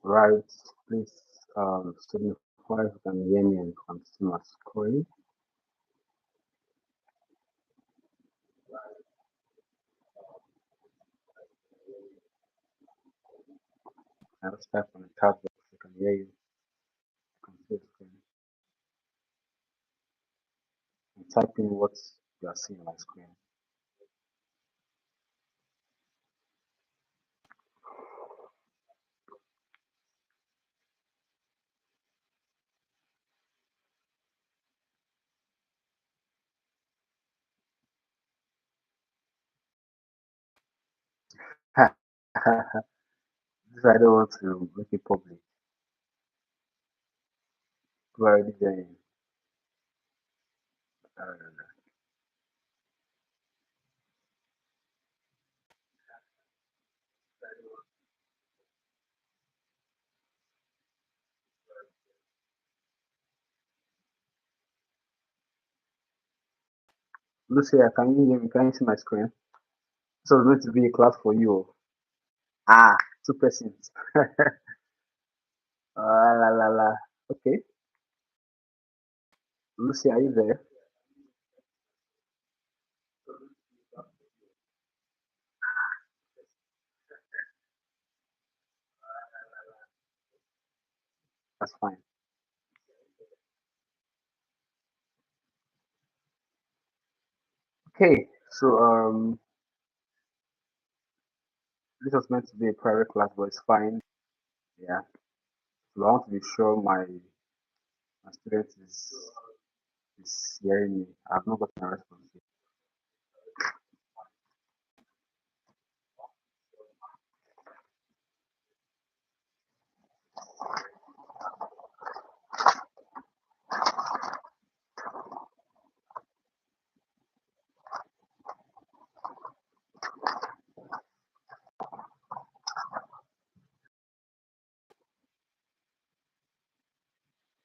Right, please signify if you can hear me and you can see my screen. I'll start from the top box. You can hear you, can see the screen. And type in what you are seeing on my screen. This I don't want to make it public. People are already there. Uh, Lucia, can you hear me? Can you see my screen? So it's going to be a class for you. Ah, 2%. La la la. Okay. Lucy, are you there? That's fine. Okay. So this was meant to be a private class, but it's fine. Yeah. So I want to be sure my student is hearing me. I've not gotten a response yet.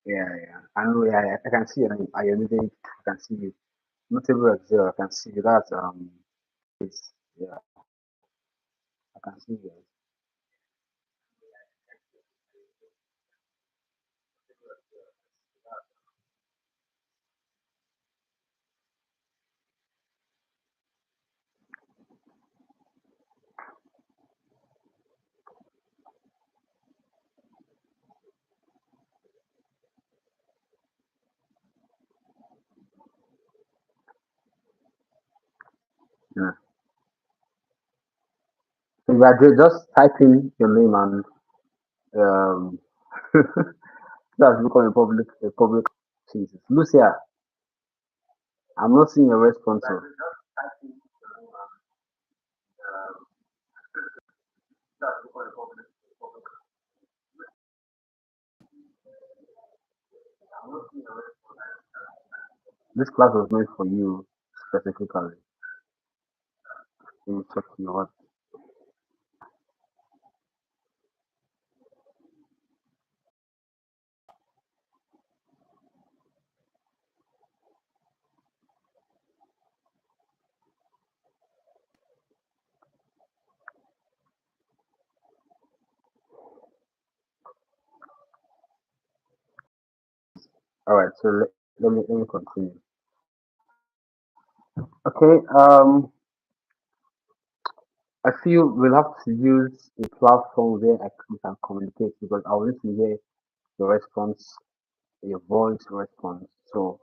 Yeah, yeah. I know. Yeah, yeah. I can see you. I am using. I can see you. Notable as zero. I can see you. That's it's, yeah. I can see you. Yeah. So you are just typing your name and that's become a public Jesus. Lucia, I'm not seeing a response. So this class was meant for you specifically. Let me check your what. All right, so let me continue. Okay, I feel we'll have to use a platform where we can communicate because I will need to hear your response, your voice response. So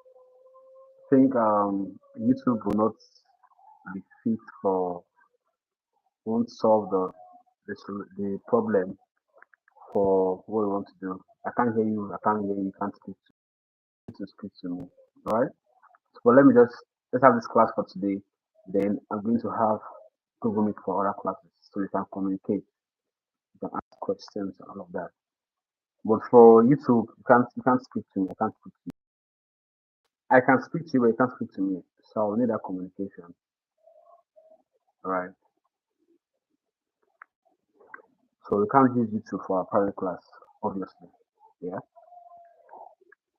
I think YouTube will not be fit for won't solve the problem for what we want to do. I can't hear you. I can't hear you. You can't speak to me. All right. But let's have this class for today. Then I'm going to have Google Meet for other classes so you can communicate, you can ask questions and all of that. But for YouTube, you can't speak to me. I can't speak to you. I can speak to you, but you can't speak to me. So I'll need that communication. All right. So we can't use YouTube for our private class, obviously. Yeah.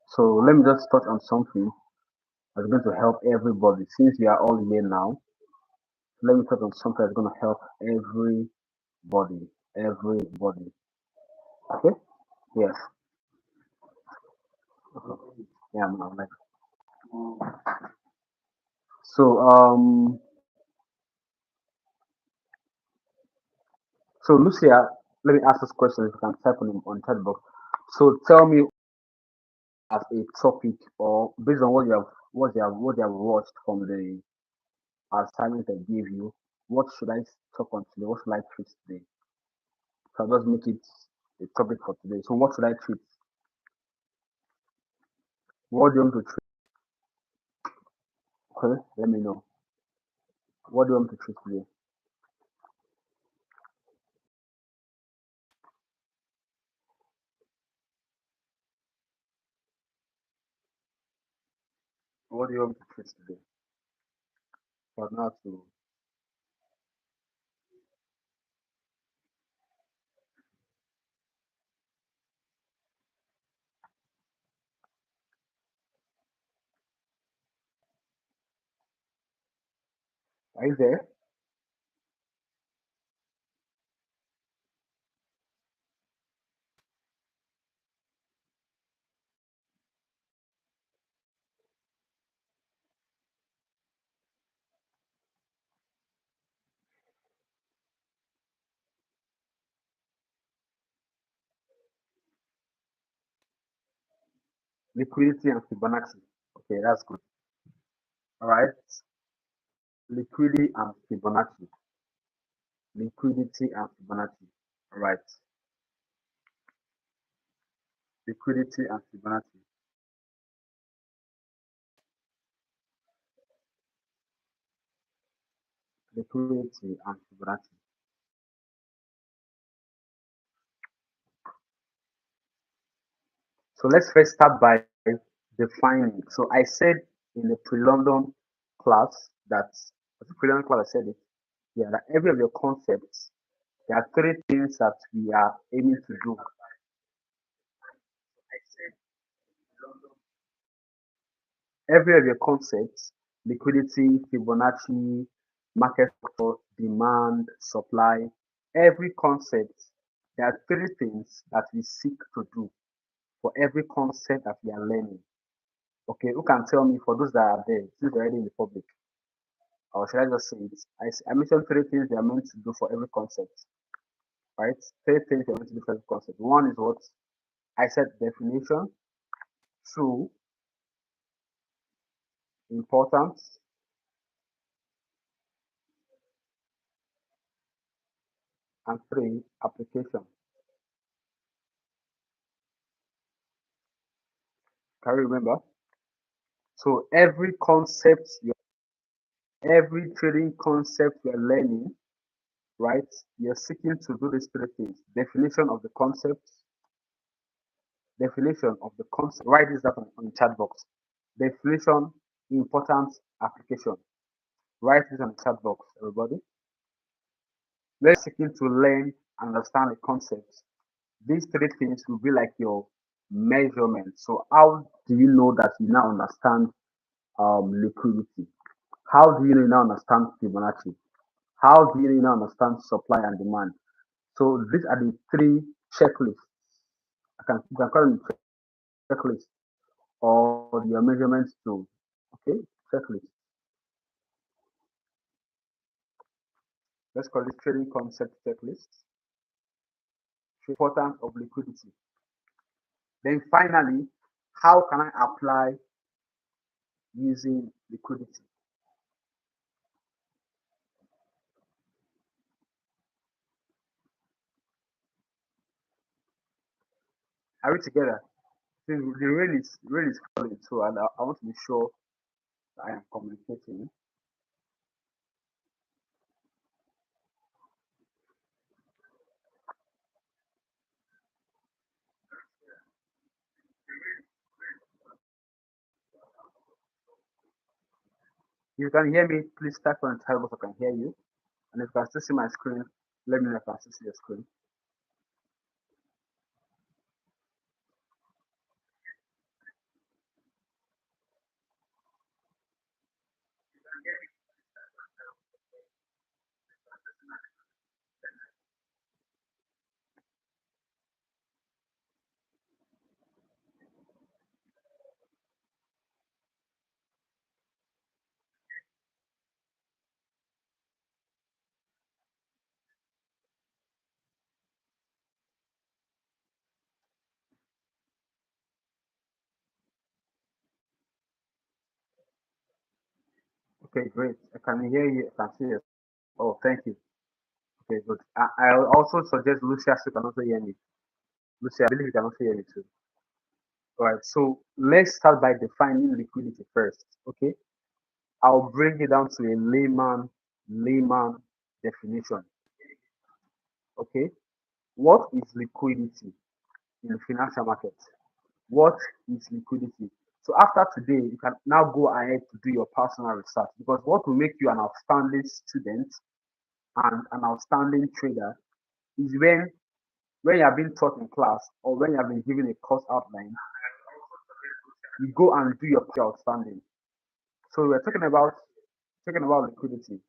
So let me just touch on something that's going to help everybody. Since we are all here now, let me touch on something that's going to help everybody. Everybody. Okay. Yes. Yeah. I'm like. So so Lucia, let me ask this question if you can type on chat box. So tell me as a topic or based on what you have watched from the assignment I gave you, what should I talk on today? What should I treat today? So I'll just make it a topic for today. So what should I treat? What do you want to treat? Okay, let me know. What do you want to treat today? What do you want to treat today? For now to are you there? Liquidity and Fibonacci. Okay, that's good. All right. Liquidity and Fibonacci. Liquidity and Fibonacci. All right. Liquidity and Fibonacci. Liquidity and Fibonacci. So let's first start by defining. So I said in the pre-London class that was it pre-London class I said it. Yeah, that every of your concepts, there are three things that we are aiming to do. Every of your concepts, liquidity, Fibonacci, market structure, demand, supply, every concept, there are three things that we seek to do for every concept that we are learning. Okay, who can tell me for those that are there, since they're already in the public, or should I just say it? I mentioned three things they are meant to do for every concept, right? Three things they are meant to do for every concept. One is what I said definition, two, importance, and three, application. Can you remember? So every trading concept you're learning, right? You're seeking to do these three things: definition of the concept, definition of the concept. Write this down on the chat box. Definition, importance, application. Write this on the chat box, everybody. Let's seeking to learn and understand the concepts. These three things will be like your measurement. So how do you know that you now understand liquidity? How do you now understand Fibonacci? How do you now understand supply and demand? So these are the three checklists. You can call them checklist or your measurements tool. Okay, checklist. Let's call it trading concept checklist. Importance of liquidity. Then finally, how can I apply using liquidity? Are we together? The rain is falling, so I want to be sure that I am communicating. If you can hear me, please type on the chat box so I can hear you. And if you can still see my screen, let me know if I can still see your screen. Okay, great. I can hear you. I can see you. Oh, thank you. Okay, good. I also suggest Lucia so you can also hear me. Lucia, I believe you can also hear me too. All right. So let's start by defining liquidity first. Okay. I'll bring it down to a layman definition. Okay. What is liquidity in the financial market? What is liquidity? So after today, you can now go ahead to do your personal research because what will make you an outstanding student and an outstanding trader is when you have been taught in class or when you have been given a course outline, you go and do your outstanding. So we're talking about liquidity.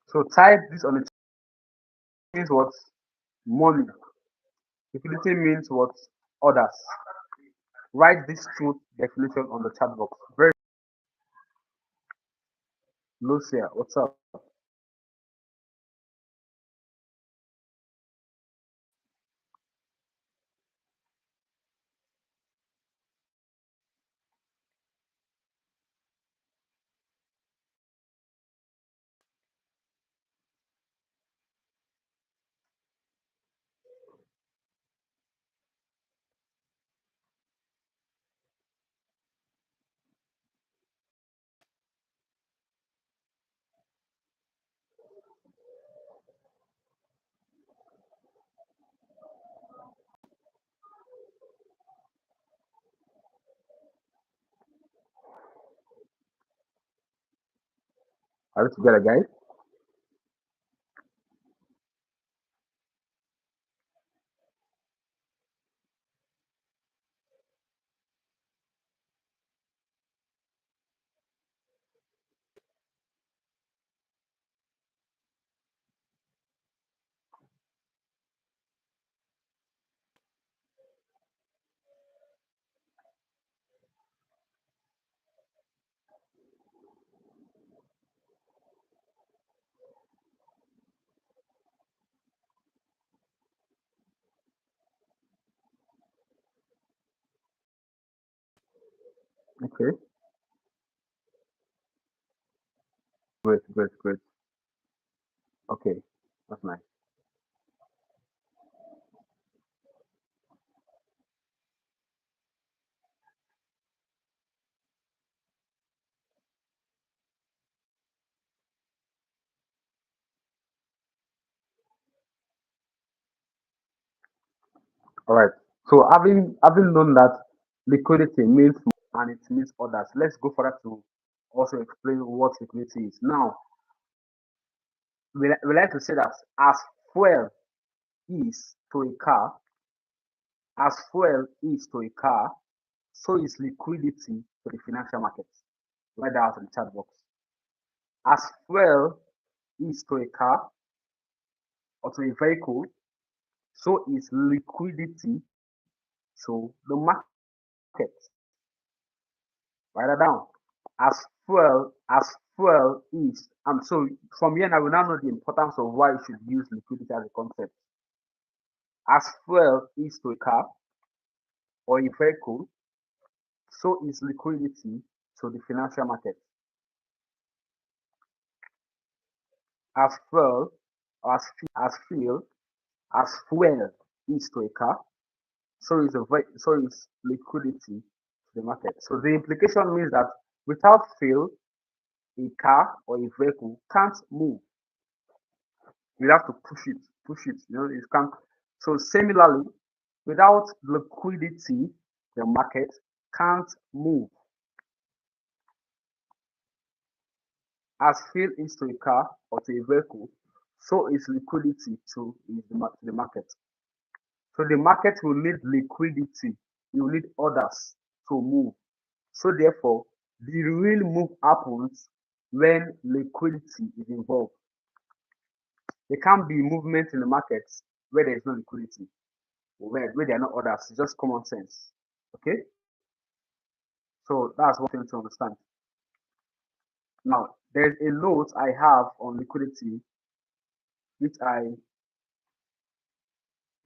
So type this on the means what? Money. Liquidity means what? Others. Write this truth definition on the chat box. Very Lucia, what's up? Are we together, guys? Okay. Great, great, great. Okay. That's nice. All right. So having known that liquidity means and it means others, let's go further to also explain what liquidity is. Now, we like to say that as fuel is to a car, as fuel is to a car, so is liquidity to the financial markets. Write that out in the chat box. As fuel is to a car or to a vehicle, so is liquidity to the market. Write that down. As fuel is, so from here I will now know the importance of why you should use liquidity as a concept. As fuel is to a car or a vehicle, so is liquidity to the financial market. As fuel, as fuel, as fuel is to a car, so is liquidity to the market. So the implication means that without fuel, a car or a vehicle can't move. You have to push it. You can't. So similarly, without liquidity, the market can't move. As fuel is to a car or to a vehicle, so is liquidity to the market. So the market will need liquidity. You need others to move. So therefore, the real move happens when liquidity is involved. There can't be movement in the markets where there is no liquidity, where there are no others. It's just common sense. Okay? So that's one thing to understand. Now, there's a note I have on liquidity, which I'm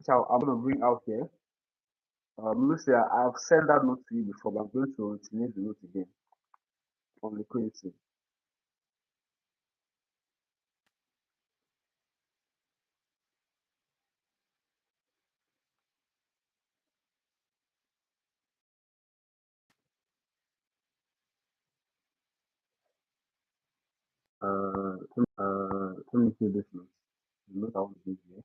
going to bring out here. Lucia, I've sent that note to you before, but I'm going to reiterate the note again on liquidity. Let me see this note. The note I want to give here.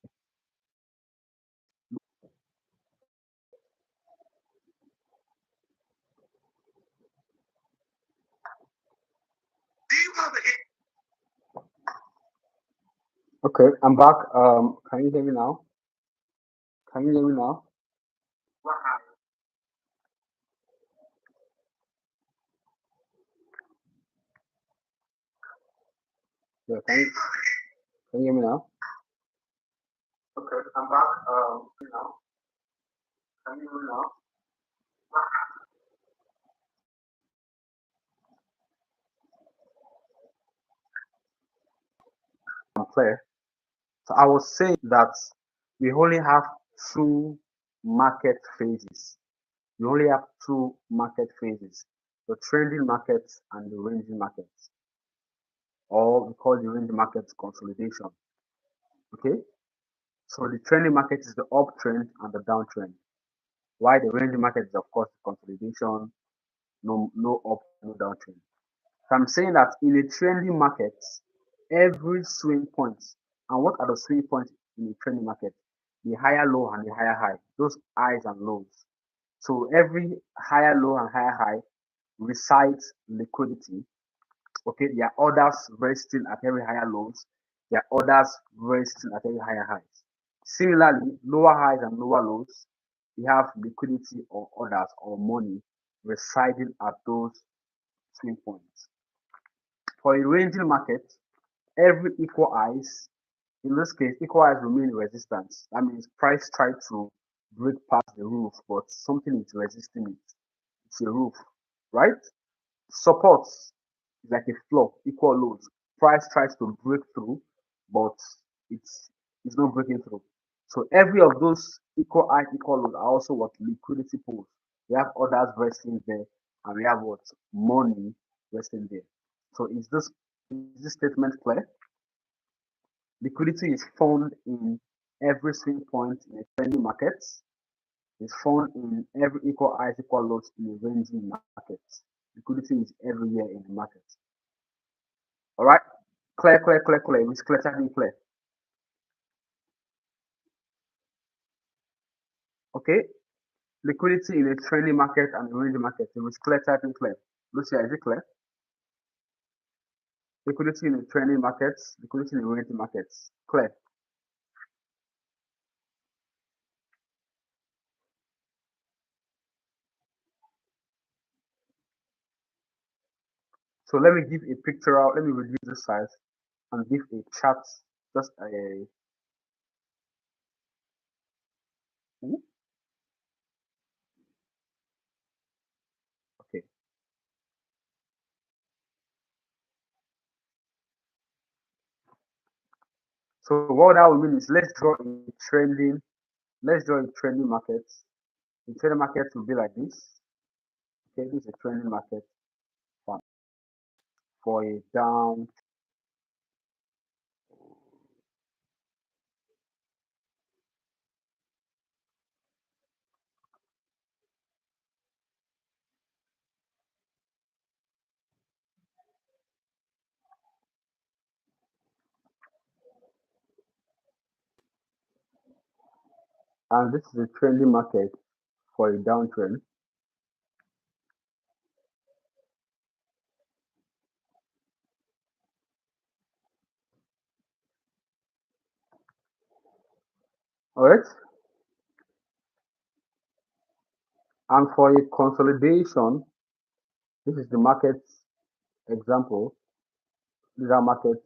Okay, I'm back. Can you hear me now? Can you hear me now? Yeah, can you hear me now? Okay, I'm back. Now. Can you hear me now? I'm clear. So I was saying that we only have two market phases. We only have two market phases: the trending market and the ranging market, or we call the ranging market consolidation. Okay, so the trending market is the uptrend and the downtrend, while the ranging market is of course consolidation, no up, no downtrend. So I'm saying that in a trending market, every swing point, and what are the swing points in a trending market? The higher low and the higher high, those highs and lows. So every higher low and higher high resides liquidity. Okay, there are others resting at every higher lows. There are others resting at every higher highs. Similarly, lower highs and lower lows, we have liquidity or others or money residing at those swing points. For a ranging market, every equal highs, in this case, equal highs remain resistance. That means price try to break past the roof, but something is resisting it. It's a roof, right? Support is like a floor, equal loads. Price tries to break through, but it's it's not breaking through. So every of those equal high, equal load are also what liquidity pools. We have others resting there, and we have what money resting there. So is this statement clear? Liquidity is found in every swing point in a trending market. It's found in every equal highs, equal lows in a ranging market. Liquidity is everywhere in the market. All right? Clear, clear, clear, clear. It's clear, technically clear. Okay? Liquidity in a trending market and a ranging market. It was clear, technically clear. Lucia, is it clear? Liquidity in a trending markets, liquidity in a ranging markets. Clear. So let me give a picture out. Let me reduce the size and give a chart. Just a. Okay. So what that would mean is let's draw a trending market. The trending market will be like this. Okay, this is a trending market for a down. And this is a trending market for a downtrend. All right. And for a consolidation, this is the market example. These are market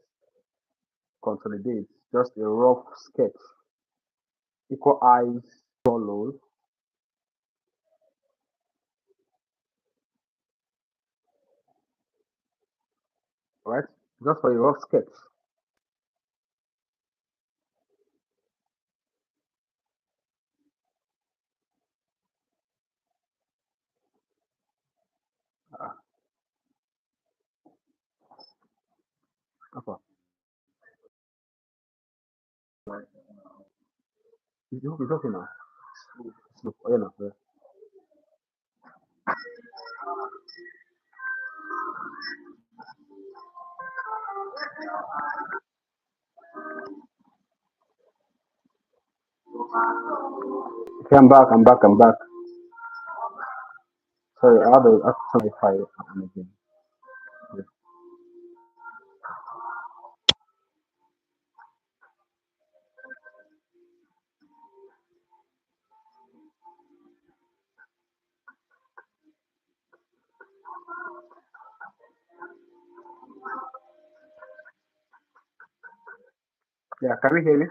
consolidates. Just a rough sketch. Equal highs, equal lows. right? Just for a rough sketch. Uh, okay. It's okay now. Look, oh, yeah, no, yeah. Okay, I'm back. I'm back. I'm back. Sorry, I had a some Wi-Fi on again. Yeah. Yeah, can you hear me?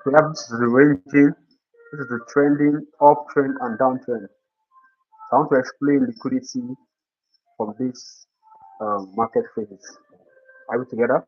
We have this is the ranging, this is the trending, uptrend and downtrend. So I want to explain liquidity from this market phase. Are we together?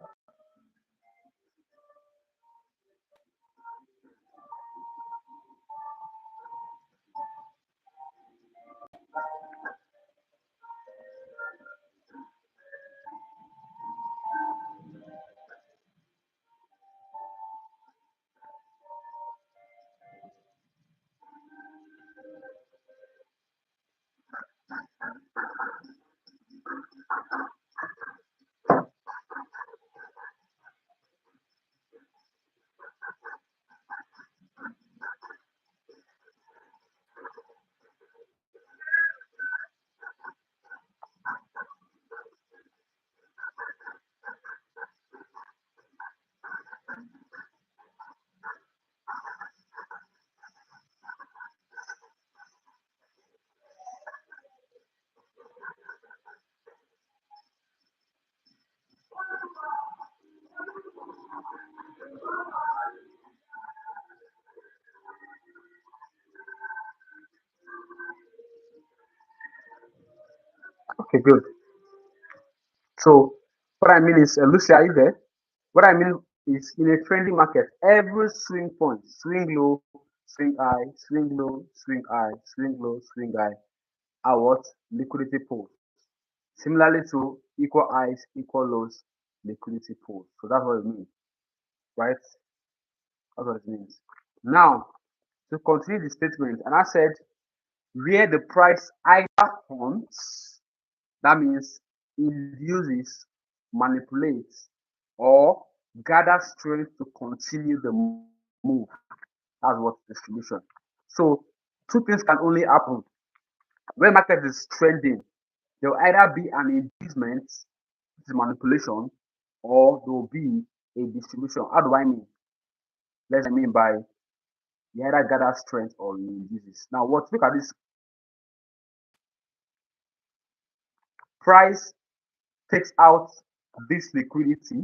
Okay, good. So what I mean is, Lucy, are you there? What I mean is, in a trending market, every swing point, swing low, swing high, swing low, swing high, swing low, swing high, are what? Liquidity pools. Similarly to equal highs, equal lows, liquidity pools. So that's what it means, right? That's what it means. Now, to continue the statement, and I said, where the price either hunts, that means induces, manipulates, or gathers strength to continue the move. That's what distribution. So two things can only happen. When market is trending, there will either be an inducement, which is manipulation, or there will be a distribution. How do I mean? Let's I mean by you either gather strength or you induce. Now, what look at this price takes out this liquidity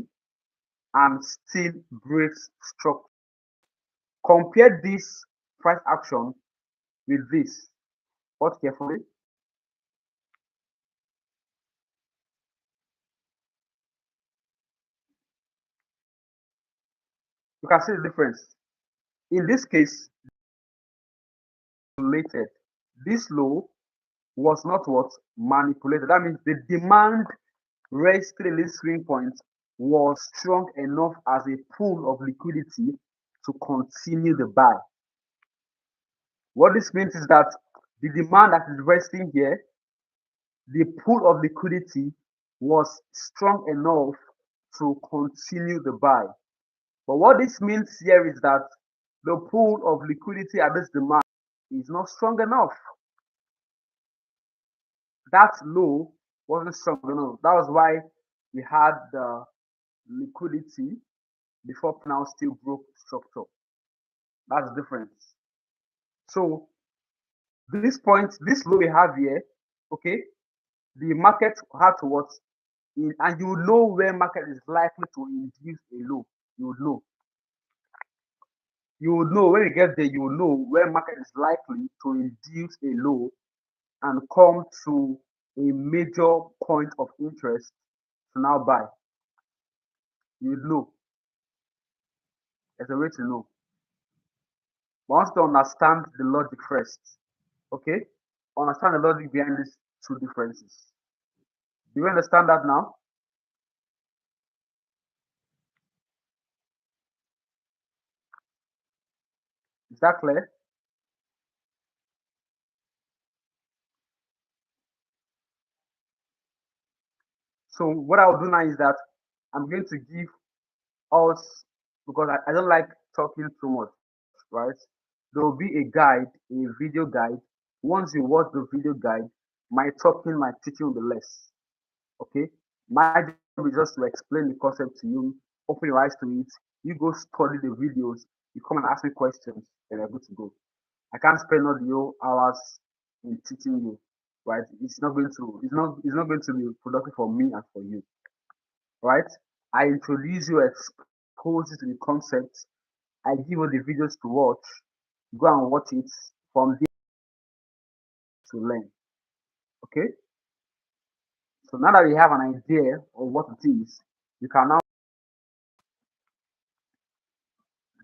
and still breaks structure. Compare this price action with this. Watch carefully. You can see the difference. In this case, related. This low was not what manipulated. That means the demand raised to the swing point was strong enough as a pool of liquidity to continue the buy. What this means is that the demand that is resting here, the pool of liquidity was strong enough to continue the buy. But what this means here is that the pool of liquidity at this demand is not strong enough. That low wasn't strong enough. That was why we had the liquidity before now still broke structure. That's the difference. So this point, this low we have here, okay, the market had to what? And you know where market is likely to induce a low. You would know. You would know when you get there, you will know where market is likely to induce a low and come to a major point of interest to now buy. You would know. There's a way to know. But once to understand the logic first, okay? Understand the logic behind these two differences. Do you understand that now? Is that clear? So what I'll do now is that I'm going to give us, because I don't like talking too much, right? There will be a guide, a video guide. Once you watch the video guide, my talking, my teaching will be less. Okay? My job is just to explain the concept to you, open your eyes to it. You go study the videos, you come and ask me questions, and you're good to go. I can't spend all the whole hours in teaching you, right? It's not going to be productive for me and for you, right? I introduce you, expose you to the concepts. I give you the videos to watch. Go and watch it from there to learn. Okay? So now that you have an idea of what it is, you can now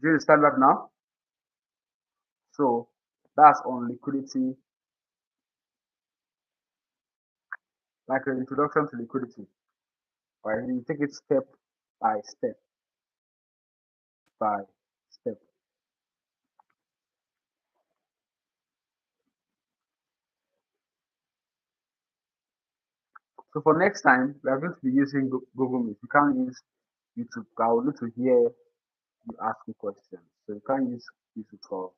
do you understand that now? So that's on liquidity, like an introduction to liquidity. Right? You take it step by step by step. So for next time, we are going to be using Google Meet. You can't use YouTube. I will need to hear you ask me questions. So you can't use YouTube for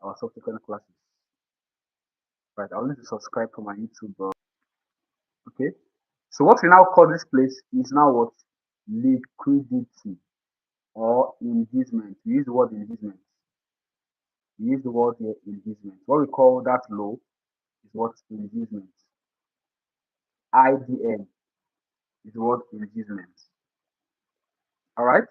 our subsequent classes. Right? I'll need to subscribe to my YouTube. Okay. So what we now call this place is now what? Liquidity or inducement. We use the word inducement. We use the word here inducement. What we call that low is what? Inducement. IDM is the word inducement. All right.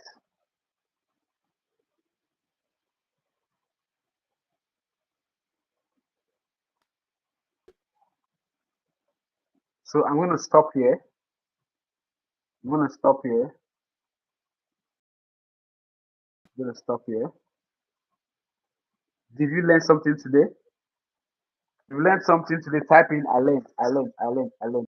So I'm going to stop here. I'm going to stop here. I'm going to stop here. Did you learn something today? If you learned something today, type in I learned, I learned, I learned, I learned.